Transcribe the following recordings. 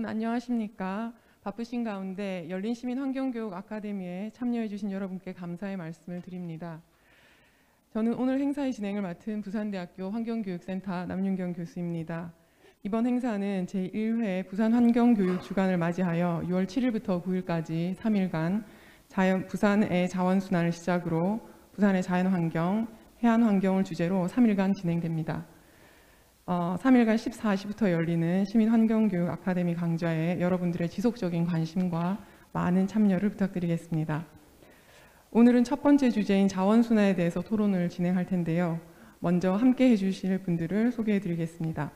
안녕하십니까. 바쁘신 가운데 열린시민환경교육 아카데미에 참여해 주신 여러분께 감사의 말씀을 드립니다. 저는 오늘 행사의 진행을 맡은 부산대학교 환경교육센터 남윤경 교수입니다. 이번 행사는 제1회 부산환경교육 주간을 맞이하여 6월 7일부터 9일까지 3일간 부산의 자원순환을 시작으로 부산의 자연환경, 해안환경을 주제로 3일간 진행됩니다. 3일간 14시부터 열리는 시민환경교육 아카데미 강좌에 여러분들의 지속적인 관심과 많은 참여를 부탁드리겠습니다. 오늘은 첫 번째 주제인 자원순환에 대해서 토론을 진행할 텐데요. 먼저 함께 해주실 분들을 소개해 드리겠습니다.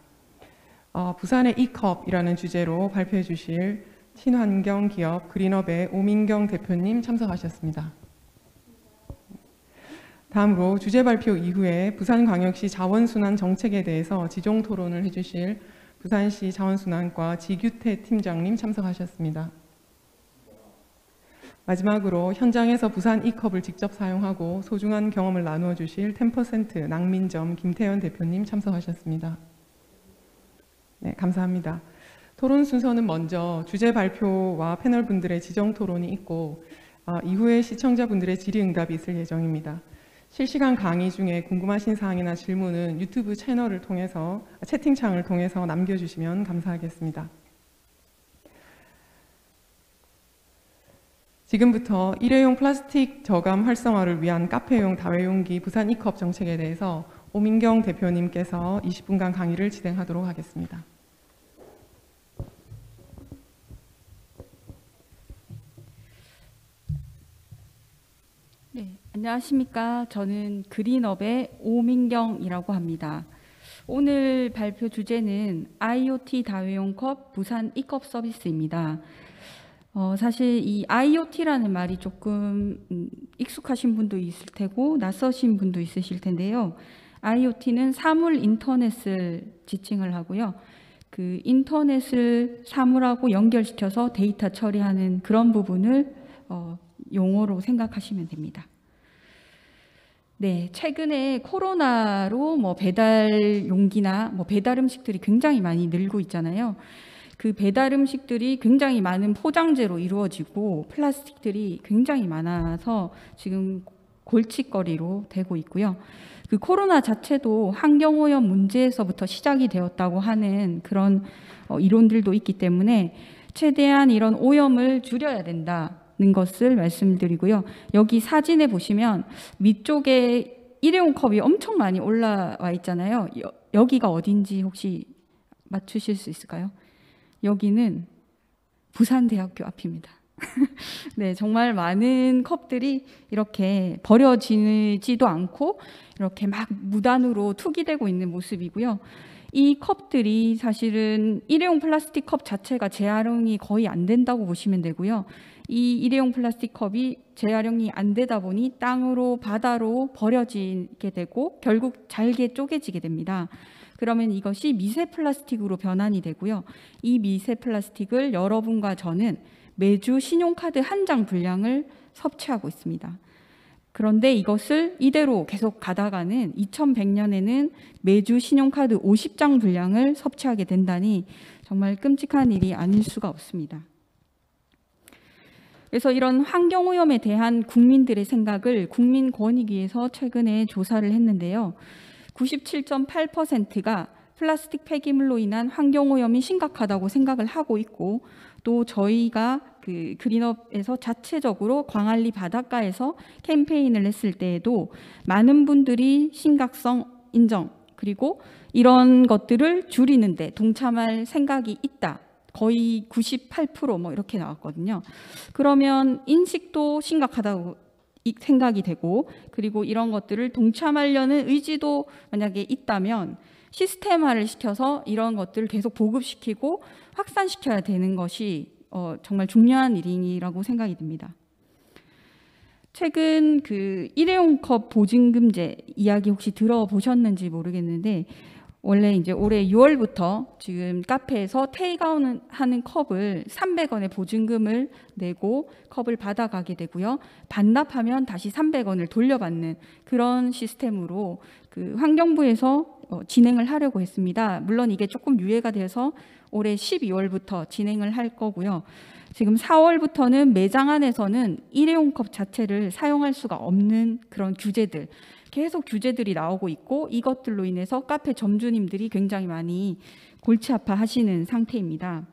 부산의 이컵이라는 주제로 발표해 주실 친환경기업 그린업의 오민경 대표님 참석하셨습니다. 다음으로 주제 발표 이후에 부산광역시 자원순환 정책에 대해서 지종 토론을 해주실 부산시 자원순환과 지규태 팀장님 참석하셨습니다. 마지막으로 현장에서 부산 이컵을 직접 사용하고 소중한 경험을 나누어 주실 10% 낭민점 김태현 대표님 참석하셨습니다. 네, 감사합니다. 토론 순서는 먼저 주제 발표와 패널 분들의 지정 토론이 있고 이후에 시청자분들의 질의응답이 있을 예정입니다. 실시간 강의 중에 궁금하신 사항이나 질문은 유튜브 채널을 통해서 채팅창을 통해서 남겨주시면 감사하겠습니다. 지금부터 일회용 플라스틱 저감 활성화를 위한 카페용 다회용기 부산 이컵 정책에 대해서 오민경 대표님께서 20분간 강의를 진행하도록 하겠습니다. 네, 안녕하십니까. 저는 그린업의 오민경이라고 합니다. 오늘 발표 주제는 IoT 다회용 컵 부산 이컵 서비스입니다. 사실 이 IoT라는 말이 조금 익숙하신 분도 있을 테고 낯서신 분도 있으실 텐데요. IoT는 사물 인터넷을 지칭을 하고요. 그 인터넷을 사물하고 연결시켜서 데이터 처리하는 그런 부분을 용어로 생각하시면 됩니다. 네, 최근에 코로나로 배달 용기나 배달 음식들이 굉장히 많이 늘고 있잖아요. 그 배달 음식들이 굉장히 많은 포장재로 이루어지고 플라스틱들이 굉장히 많아서 지금 골칫거리로 되고 있고요. 그 코로나 자체도 환경오염 문제에서부터 시작이 되었다고 하는 그런 이론들도 있기 때문에 최대한 이런 오염을 줄여야 된다는 것을 말씀드리고요. 여기 사진에 보시면 위쪽에 일회용 컵이 엄청 많이 올라와 있잖아요. 여기가 어딘지 혹시 맞추실 수 있을까요? 여기는 부산대학교 앞입니다. 네, 정말 많은 컵들이 이렇게 버려지지도 않고 이렇게 막 무단으로 투기되고 있는 모습이고요. 이 컵들이 사실은 일회용 플라스틱 컵 자체가 재활용이 거의 안 된다고 보시면 되고요. 이 일회용 플라스틱 컵이 재활용이 안 되다 보니 땅으로 바다로 버려지게 되고 결국 잘게 쪼개지게 됩니다. 그러면 이것이 미세 플라스틱으로 변환이 되고요. 이 미세 플라스틱을 여러분과 저는 매주 신용카드 한 장 분량을 섭취하고 있습니다. 그런데 이것을 이대로 계속 가다가는 2100년에는 매주 신용카드 50장 분량을 섭취하게 된다니 정말 끔찍한 일이 아닐 수가 없습니다. 그래서 이런 환경오염에 대한 국민들의 생각을 국민권익위에서 최근에 조사를 했는데요. 97.8%가 플라스틱 폐기물로 인한 환경오염이 심각하다고 생각을 하고 있고 또 저희가 그 그린업에서 자체적으로 광안리 바닷가에서 캠페인을 했을 때에도 많은 분들이 심각성 인정 그리고 이런 것들을 줄이는데 동참할 생각이 있다. 거의 98% 이렇게 나왔거든요. 그러면 인식도 심각하다고 생각이 되고 그리고 이런 것들을 동참하려는 의지도 만약에 있다면 시스템화를 시켜서 이런 것들을 계속 보급시키고 확산시켜야 되는 것이 정말 중요한 일이라고 생각이 듭니다. 최근 그 일회용 컵 보증금제 이야기 혹시 들어보셨는지 모르겠는데 원래 이제 올해 6월부터 지금 카페에서 테이크아웃 하는 컵을 300원의 보증금을 내고 컵을 받아가게 되고요. 반납하면 다시 300원을 돌려받는 그런 시스템으로 그 환경부에서 진행을 하려고 했습니다. 물론 이게 조금 유예가 돼서 올해 12월부터 진행을 할 거고요. 지금 4월부터는 매장 안에서는 일회용 컵 자체를 사용할 수가 없는 그런 규제들, 계속 규제들이 나오고 있고 이것들로 인해서 카페 점주님들이 굉장히 많이 골치 아파하시는 상태입니다.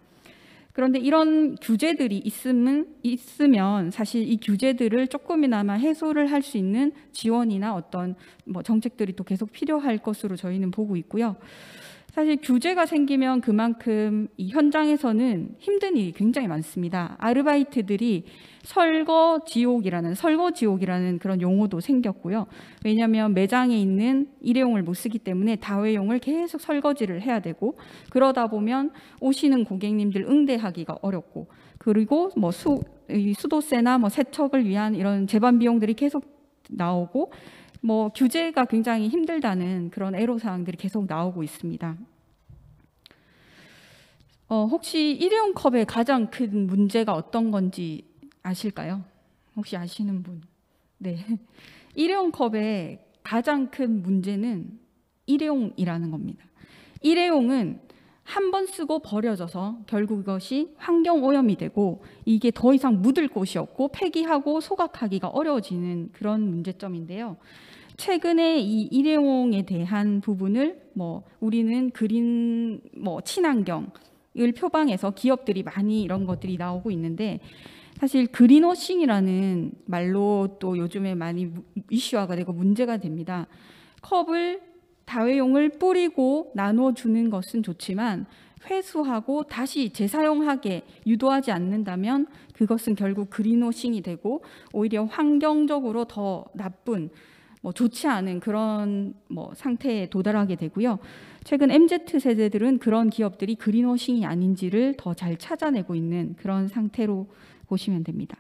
그런데 이런 규제들이 있으면 사실 이 규제들을 조금이나마 해소를 할 수 있는 지원이나 어떤 정책들이 또 계속 필요할 것으로 저희는 보고 있고요. 사실 규제가 생기면 그만큼 이 현장에서는 힘든 일이 굉장히 많습니다. 아르바이트들이 설거 지옥이라는 그런 용어도 생겼고요. 왜냐하면 매장에 있는 일회용을 못 쓰기 때문에 다회용을 계속 설거지를 해야 되고, 그러다 보면 오시는 고객님들 응대하기가 어렵고, 그리고 수도세나 세척을 위한 이런 재반 비용들이 계속 나오고, 규제가 굉장히 힘들다는 그런 애로사항들이 계속 나오고 있습니다. 혹시 일회용 컵의 가장 큰 문제가 어떤 건지 아실까요? 혹시 아시는 분? 네. 일회용 컵의 가장 큰 문제는 일회용이라는 겁니다. 일회용은 한 번 쓰고 버려져서 결국 이것이 환경 오염이 되고 이게 더 이상 묻을 곳이 없고 폐기하고 소각하기가 어려워지는 그런 문제점인데요. 최근에 이 일회용에 대한 부분을 우리는 그린 친환경을 표방해서 기업들이 많이 이런 것들이 나오고 있는데, 사실 그린워싱이라는 말로 또 요즘에 많이 이슈화가 되고 문제가 됩니다. 다회용을 뿌리고 나눠주는 것은 좋지만 회수하고 다시 재사용하게 유도하지 않는다면 그것은 결국 그린워싱이 되고 오히려 환경적으로 더 나쁜 좋지 않은 그런 상태에 도달하게 되고요. 최근 MZ세대들은 그런 기업들이 그린워싱이 아닌지를 더 잘 찾아내고 있는 그런 상태로 보시면 됩니다.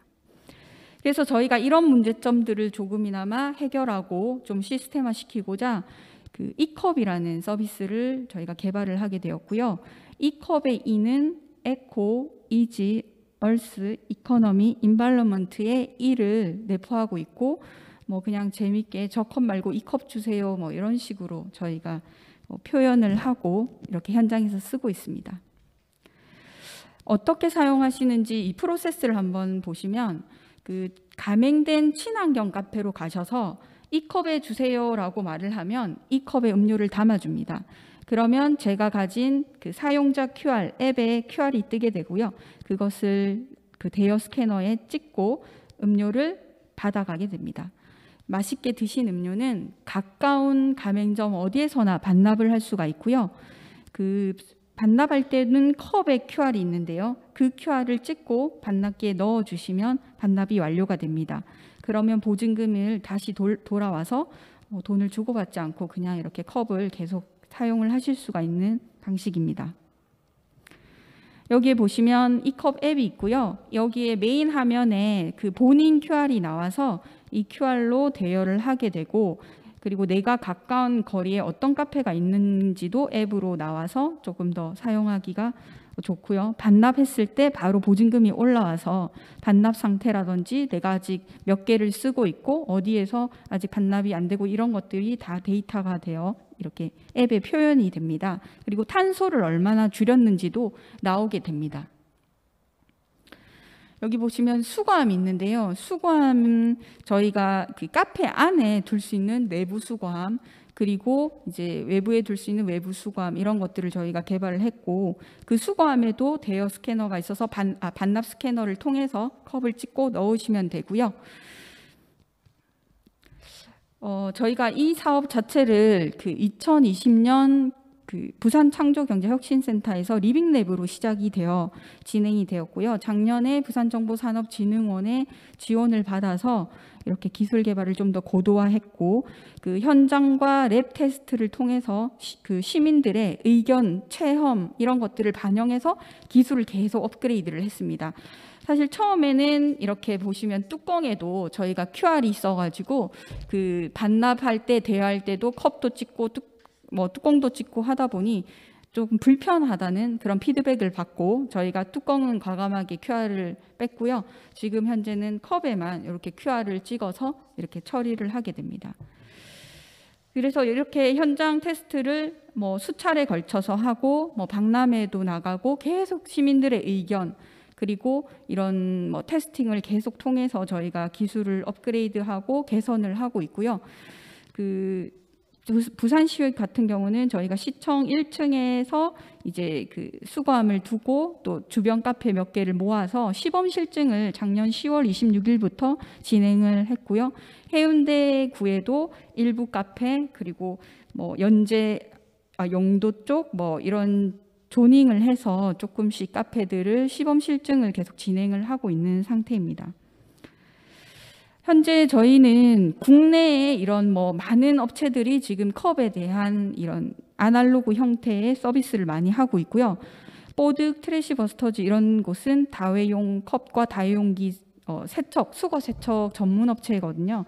그래서 저희가 이런 문제점들을 조금이나마 해결하고 좀 시스템화시키고자 그 이컵이라는 서비스를 저희가 개발을 하게 되었고요. 이컵의 E는 에코, 이지, 얼스, 이코노미, 인발러먼트의 E를 내포하고 있고, 그냥 재밌게 저 컵 말고 이 컵 주세요 이런 식으로 저희가 표현을 하고 이렇게 현장에서 쓰고 있습니다. 어떻게 사용하시는지 이 프로세스를 한번 보시면, 그 가맹된 친환경 카페로 가셔서 이 컵에 주세요라고 말을 하면 이 컵에 음료를 담아줍니다. 그러면 제가 가진 그 사용자 QR 앱에 QR이 뜨게 되고요. 그것을 그 대여 스캐너에 찍고 음료를 받아가게 됩니다. 맛있게 드신 음료는 가까운 가맹점 어디에서나 반납을 할 수가 있고요. 그 반납할 때는 컵에 QR이 있는데요. 그 QR을 찍고 반납기에 넣어주시면 반납이 완료가 됩니다. 그러면 보증금을 다시 돌아와서 돈을 주고받지 않고 그냥 이렇게 컵을 계속 사용을 하실 수가 있는 방식입니다. 여기에 보시면 이 컵 앱이 있고요. 여기에 메인 화면에 그 본인 QR이 나와서 이 QR로 대여를 하게 되고, 그리고 내가 가까운 거리에 어떤 카페가 있는지도 앱으로 나와서 조금 더 사용하기가 좋고요. 반납했을 때 바로 보증금이 올라와서 반납 상태라든지 내가 아직 몇 개를 쓰고 있고 어디에서 아직 반납이 안 되고 이런 것들이 다 데이터가 되어 이렇게 앱에 표현이 됩니다. 그리고 탄소를 얼마나 줄였는지도 나오게 됩니다. 여기 보시면 수거함이 있는데요. 수거함은 저희가 그 카페 안에 둘 수 있는 내부 수거함, 그리고 이제 외부에 둘 수 있는 외부 수거함, 이런 것들을 저희가 개발을 했고, 그 수거함에도 대여 스캐너가 있어서 반납 스캐너를 통해서 컵을 찍고 넣으시면 되고요. 저희가 이 사업 자체를 그 2020년 그 부산 창조경제혁신센터에서 리빙랩으로 시작이 되어 진행이 되었고요. 작년에 부산정보산업진흥원의 지원을 받아서 이렇게 기술 개발을 좀 더 고도화했고, 그 현장과 랩 테스트를 통해서 그 시민들의 의견, 체험 이런 것들을 반영해서 기술을 계속 업그레이드를 했습니다. 사실 처음에는 이렇게 보시면 뚜껑에도 저희가 QR이 있어가지고 그 반납할 때 대여할 때도 컵도 찍고 뚜껑도 찍고 하다 보니 조금 불편하다는 그런 피드백을 받고 저희가 뚜껑은 과감하게 QR을 뺐고요. 지금 현재는 컵에만 이렇게 QR을 찍어서 이렇게 처리를 하게 됩니다. 그래서 이렇게 현장 테스트를 뭐 수차례 걸쳐서 하고 뭐 박람회도 나가고 계속 시민들의 의견 그리고 이런 뭐 테스팅을 계속 통해서 저희가 기술을 업그레이드하고 개선을 하고 있고요. 그 부산시역 같은 경우는 저희가 시청 1층에서 이제 그 수거함을 두고 또 주변 카페 몇 개를 모아서 시범 실증을 작년 10월 26일부터 진행을 했고요. 해운대구에도 일부 카페 그리고 뭐 영도 쪽 뭐 이런 조닝을 해서 조금씩 카페들을 시범 실증을 계속 진행을 하고 있는 상태입니다. 현재 저희는 국내에 이런 뭐 많은 업체들이 지금 컵에 대한 이런 아날로그 형태의 서비스를 많이 하고 있고요. 보드, 트래시 버스터즈 이런 곳은 다회용 컵과 다회용기 세척, 수거 세척 전문 업체거든요.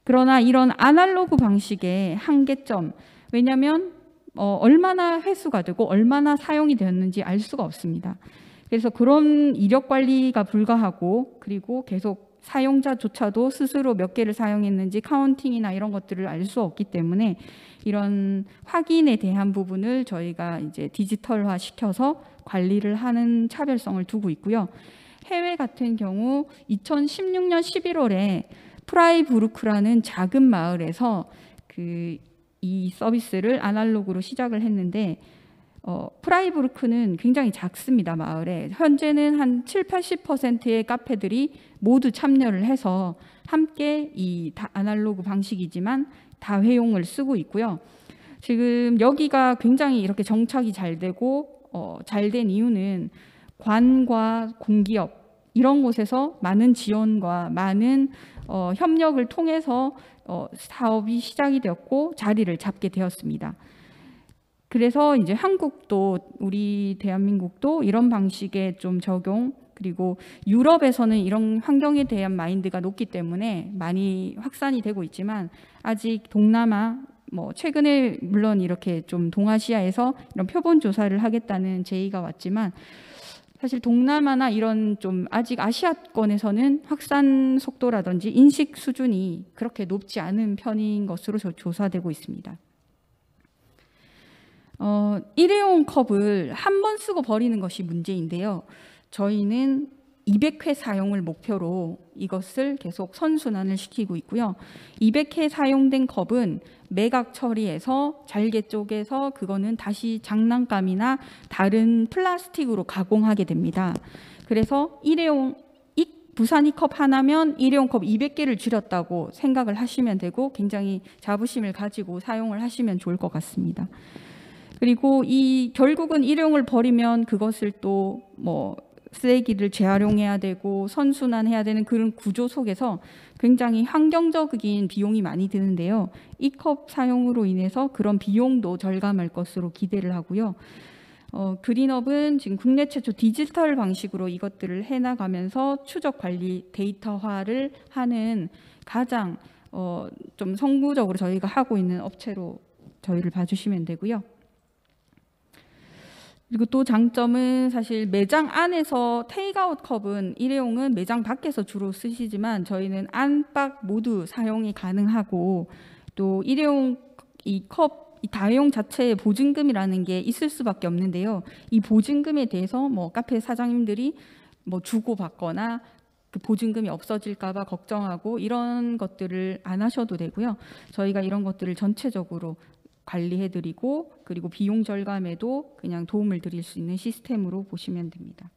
그러나 이런 아날로그 방식의 한계점, 왜냐하면 얼마나 회수가 되고 얼마나 사용이 되었는지 알 수가 없습니다. 그래서 그런 이력 관리가 불가하고 그리고 계속 사용자조차도 스스로 몇 개를 사용했는지 카운팅이나 이런 것들을 알 수 없기 때문에 이런 확인에 대한 부분을 저희가 이제 디지털화 시켜서 관리를 하는 차별성을 두고 있고요. 해외 같은 경우 2016년 11월에 프라이부르크라는 작은 마을에서 이 서비스를 아날로그로 시작을 했는데 프라이부르크는 굉장히 작습니다. 마을에. 현재는 한 70~80%의 카페들이 모두 참여를 해서 함께 이 아날로그 방식이지만 다회용을 쓰고 있고요. 지금 여기가 굉장히 이렇게 정착이 잘 되고 잘 된 이유는 관과 공기업 이런 곳에서 많은 지원과 많은 협력을 통해서 사업이 시작이 되었고 자리를 잡게 되었습니다. 그래서 이제 한국도 우리 대한민국도 이런 방식의 좀 적용 그리고 유럽에서는 이런 환경에 대한 마인드가 높기 때문에 많이 확산이 되고 있지만 아직 동남아 뭐 최근에 물론 이렇게 좀 동아시아에서 이런 표본 조사를 하겠다는 제의가 왔지만 사실 동남아나 이런 좀 아직 아시아권에서는 확산 속도라든지 인식 수준이 그렇게 높지 않은 편인 것으로 조사되고 있습니다. 일회용 컵을 한 번 쓰고 버리는 것이 문제인데요. 저희는 200회 사용을 목표로 이것을 계속 선순환을 시키고 있고요. 200회 사용된 컵은 매각 처리해서 잘게 쪼개서 그거는 다시 장난감이나 다른 플라스틱으로 가공하게 됩니다. 그래서 일회용 부산 이컵 하나면 일회용 컵 200개를 줄였다고 생각을 하시면 되고 굉장히 자부심을 가지고 사용을 하시면 좋을 것 같습니다. 그리고 결국은 일회용을 버리면 그것을 또 뭐 쓰레기를 재활용해야 되고 선순환해야 되는 그런 구조 속에서 굉장히 환경적인 비용이 많이 드는데요. 이 컵 사용으로 인해서 그런 비용도 절감할 것으로 기대를 하고요. 그린업은 지금 국내 최초 디지털 방식으로 이것들을 해나가면서 추적 관리 데이터화를 하는 가장 좀 선구적으로 저희가 하고 있는 업체로 저희를 봐주시면 되고요. 그리고 또 장점은 사실 매장 안에서 테이크아웃 컵은 일회용은 매장 밖에서 주로 쓰시지만 저희는 안박 모두 사용이 가능하고 또 일회용 이 다회용 자체에 보증금이라는 게 있을 수밖에 없는데요. 이 보증금에 대해서 뭐 카페 사장님들이 뭐 주고받거나 그 보증금이 없어질까 봐 걱정하고 이런 것들을 안 하셔도 되고요. 저희가 이런 것들을 전체적으로 관리해드리고 그리고 비용 절감에도 그냥 도움을 드릴 수 있는 시스템으로 보시면 됩니다.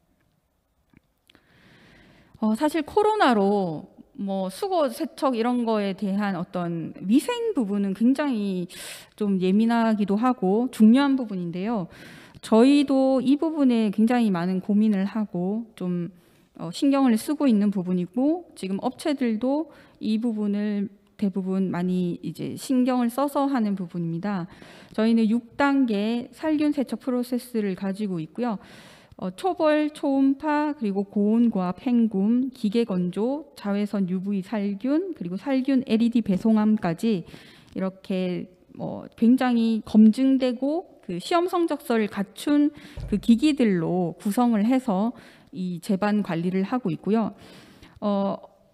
사실 코로나로 뭐 수거 세척 이런 거에 대한 어떤 위생 부분은 굉장히 좀 예민하기도 하고 중요한 부분인데요. 저희도 이 부분에 굉장히 많은 고민을 하고 좀 신경을 쓰고 있는 부분이고 지금 업체들도 이 부분을 대부분 많이 이제 신경을 써서 하는 부분입니다. 저희는 6단계 살균 세척 프로세스를 가지고 있고요. 초벌, 초음파, 그리고 고온과 팽굼, 기계 건조, 자외선 UV 살균, 그리고 살균 LED 배송함까지 이렇게 굉장히 검증되고 그 시험 성적서를 갖춘 그 기기들로 구성을 해서 이 제반 관리를 하고 있고요.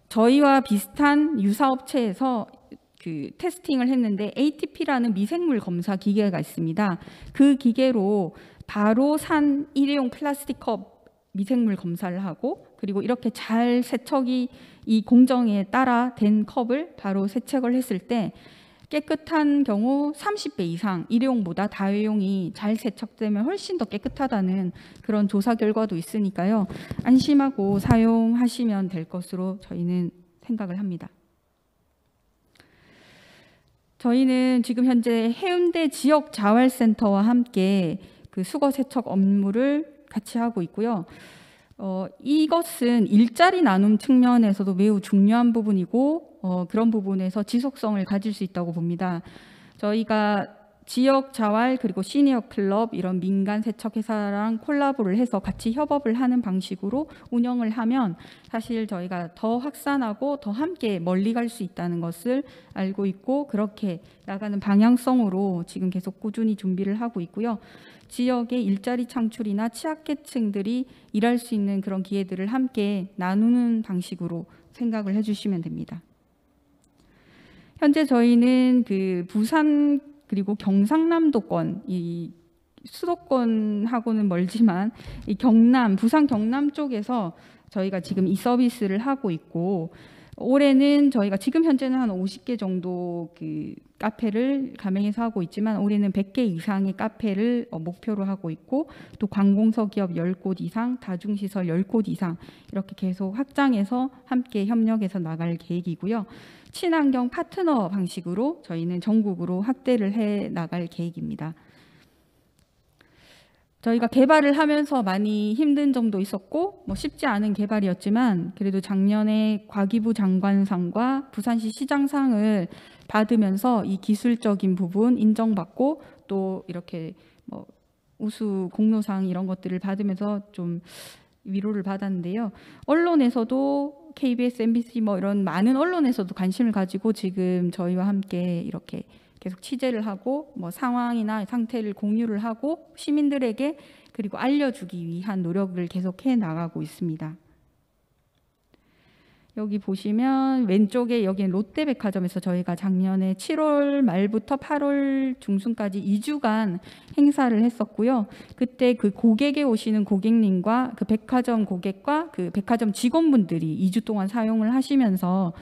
저희와 비슷한 유사업체에서 그 테스팅을 했는데 ATP라는 미생물 검사 기계가 있습니다. 그 기계로 바로 산 일회용 플라스틱 컵 미생물 검사를 하고, 그리고 이렇게 잘 세척이 이 공정에 따라 된 컵을 바로 세척을 했을 때 깨끗한 경우 30배 이상 일회용보다 다회용이 잘 세척되면 훨씬 더 깨끗하다는 그런 조사 결과도 있으니까요. 안심하고 사용하시면 될 것으로 저희는 생각을 합니다. 저희는 지금 현재 해운대 지역 자활센터와 함께 그 수거 세척 업무를 같이 하고 있고요. 이것은 일자리 나눔 측면에서도 매우 중요한 부분이고 그런 부분에서 지속성을 가질 수 있다고 봅니다. 저희가 지역 자활 그리고 시니어 클럽 이런 민간 세척 회사랑 콜라보를 해서 같이 협업을 하는 방식으로 운영을 하면 사실 저희가 더 확산하고 더 함께 멀리 갈 수 있다는 것을 알고 있고, 그렇게 나가는 방향성으로 지금 계속 꾸준히 준비를 하고 있고요. 지역의 일자리 창출이나 취약계층들이 일할 수 있는 그런 기회들을 함께 나누는 방식으로 생각을 해주시면 됩니다. 현재 저희는 그 부산 그리고 경상남도권, 이 수도권하고는 멀지만 이 경남, 부산 경남 쪽에서 저희가 지금 이 서비스를 하고 있고, 올해는 저희가 지금 현재는 한 50개 정도 그 카페를 가맹해서 하고 있지만 올해는 100개 이상의 카페를 목표로 하고 있고, 또 관공서 기업 10곳 이상, 다중시설 10곳 이상 이렇게 계속 확장해서 함께 협력해서 나갈 계획이고요. 친환경 파트너 방식으로 저희는 전국으로 확대를 해 나갈 계획입니다. 저희가 개발을 하면서 많이 힘든 점도 있었고 쉽지 않은 개발이었지만, 그래도 작년에 과기부 장관상과 부산시 시장상을 받으면서 이 기술적인 부분 인정받고, 또 이렇게 우수 공로상 이런 것들을 받으면서 좀 위로를 받았는데요. 언론에서도 KBS, MBC 이런 많은 언론에서도 관심을 가지고 지금 저희와 함께 이렇게 계속 취재를 하고 상황이나 상태를 공유를 하고 시민들에게 그리고 알려주기 위한 노력을 계속해 나가고 있습니다. 여기 보시면 왼쪽에 여기는 롯데백화점에서 저희가 작년에 7월 말부터 8월 중순까지 2주간 행사를 했었고요. 그때 그 고객에 오시는 고객님과 그 백화점 고객과 그 백화점 직원분들이 2주 동안 사용을 하시면서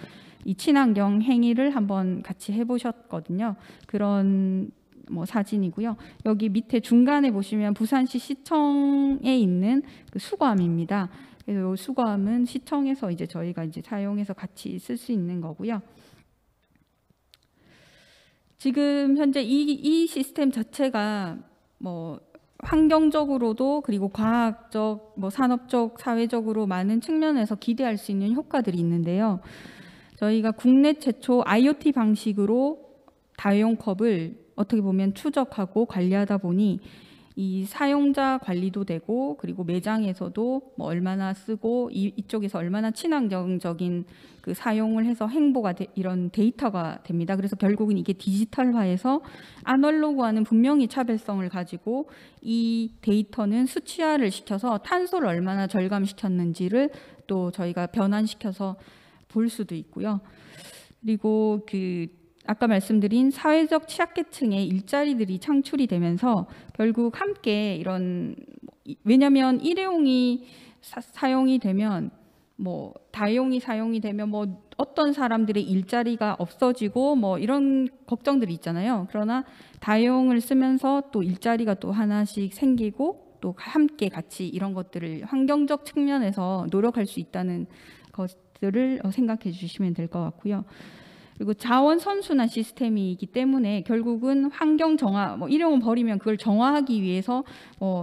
이 친환경 행위를 한번 같이 해보셨거든요. 그런 사진이고요. 여기 밑에 중간에 보시면 부산시 시청에 있는 그 수거함입니다. 그래서 이 수거함은 시청에서 이제 저희가 이제 사용해서 같이 쓸 수 있는 거고요. 지금 현재 이 시스템 자체가 환경적으로도 그리고 과학적, 산업적, 사회적으로 많은 측면에서 기대할 수 있는 효과들이 있는데요. 저희가 국내 최초 IoT 방식으로 다회용 컵을 어떻게 보면 추적하고 관리하다 보니 이 사용자 관리도 되고, 그리고 매장에서도 얼마나 쓰고 이쪽에서 얼마나 친환경적인 그 사용을 해서 행보가 이런 데이터가 됩니다. 그래서 결국은 이게 디지털화해서 아날로그와는 분명히 차별성을 가지고 이 데이터는 수치화를 시켜서 탄소를 얼마나 절감시켰는지를 또 저희가 변환시켜서 볼 수도 있고요. 그리고 아까 말씀드린 사회적 취약계층의 일자리들이 창출이 되면서 결국 함께 왜냐하면 일회용이 사용이 되면 다회용이 사용이 되면 어떤 사람들의 일자리가 없어지고 이런 걱정들이 있잖아요. 그러나 다회용을 쓰면서 또 일자리가 또 하나씩 생기고 또 함께 같이 이런 것들을 환경적 측면에서 노력할 수 있다는 것들을 생각해 주시면 될 것 같고요. 그리고 자원 선순환 시스템이기 때문에 결국은 환경 정화, 일회용은 버리면 그걸 정화하기 위해서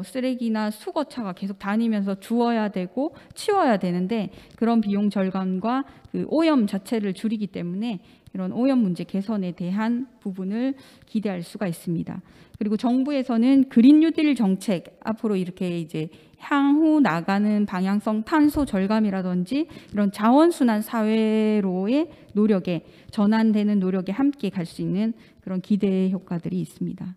쓰레기나 수거차가 계속 다니면서 주워야 되고 치워야 되는데, 그런 비용 절감과 그 오염 자체를 줄이기 때문에 이런 오염 문제 개선에 대한 부분을 기대할 수가 있습니다. 그리고 정부에서는 그린 뉴딜 정책, 앞으로 이렇게 이제 향후 나가는 방향성 탄소 절감이라든지 이런 자원순환 사회로의 노력에 전환되는 노력에 함께 갈 수 있는 그런 기대 효과들이 있습니다.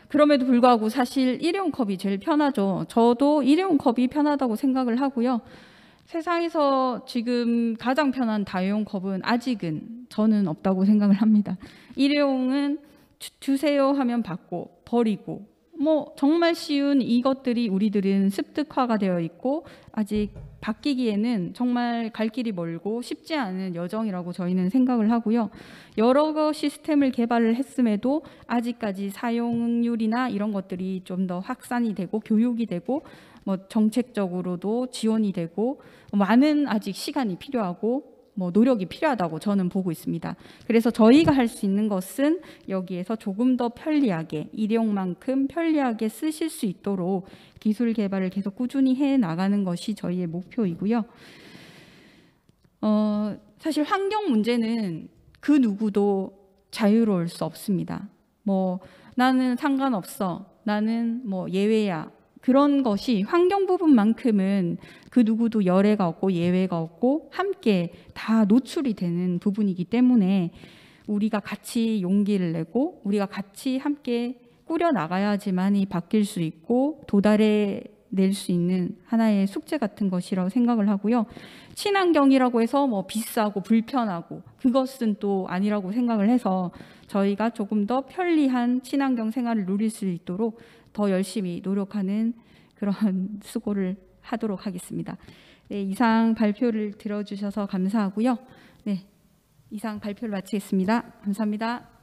그럼에도 불구하고 사실 일회용 컵이 제일 편하죠. 저도 일회용 컵이 편하다고 생각을 하고요. 세상에서 지금 가장 편한 다회용 컵은 아직은 저는 없다고 생각을 합니다. 일회용은 주세요 하면 받고 버리고 뭐 정말 쉬운 이것들이 우리들은 습득화가 되어 있고 아직 바뀌기에는 정말 갈 길이 멀고 쉽지 않은 여정이라고 저희는 생각을 하고요. 여러 시스템을 개발을 했음에도 아직까지 사용률이나 이런 것들이 좀 더 확산이 되고 교육이 되고 뭐 정책적으로도 지원이 되고 많은 아직 시간이 필요하고 뭐 노력이 필요하다고 저는 보고 있습니다. 그래서 저희가 할 수 있는 것은 여기에서 조금 더 편리하게 일회용만큼 편리하게 쓰실 수 있도록 기술 개발을 계속 꾸준히 해 나가는 것이 저희의 목표이고요. 사실 환경 문제는 그 누구도 자유로울 수 없습니다. 뭐 나는 상관없어, 나는 뭐 예외야. 그런 것이 환경 부분만큼은 그 누구도 열애가 없고 예외가 없고 함께 다 노출이 되는 부분이기 때문에 우리가 같이 용기를 내고 우리가 같이 함께 꾸려 나가야지만이 바뀔 수 있고 도달해 낼 수 있는 하나의 숙제 같은 것이라고 생각을 하고요. 친환경이라고 해서 뭐 비싸고 불편하고 그것은 또 아니라고 생각을 해서 저희가 조금 더 편리한 친환경 생활을 누릴 수 있도록 더 열심히 노력하는 그런 수고를 하도록 하겠습니다. 네, 이상 발표를 들어주셔서 감사하고요. 네, 이상 발표를 마치겠습니다. 감사합니다.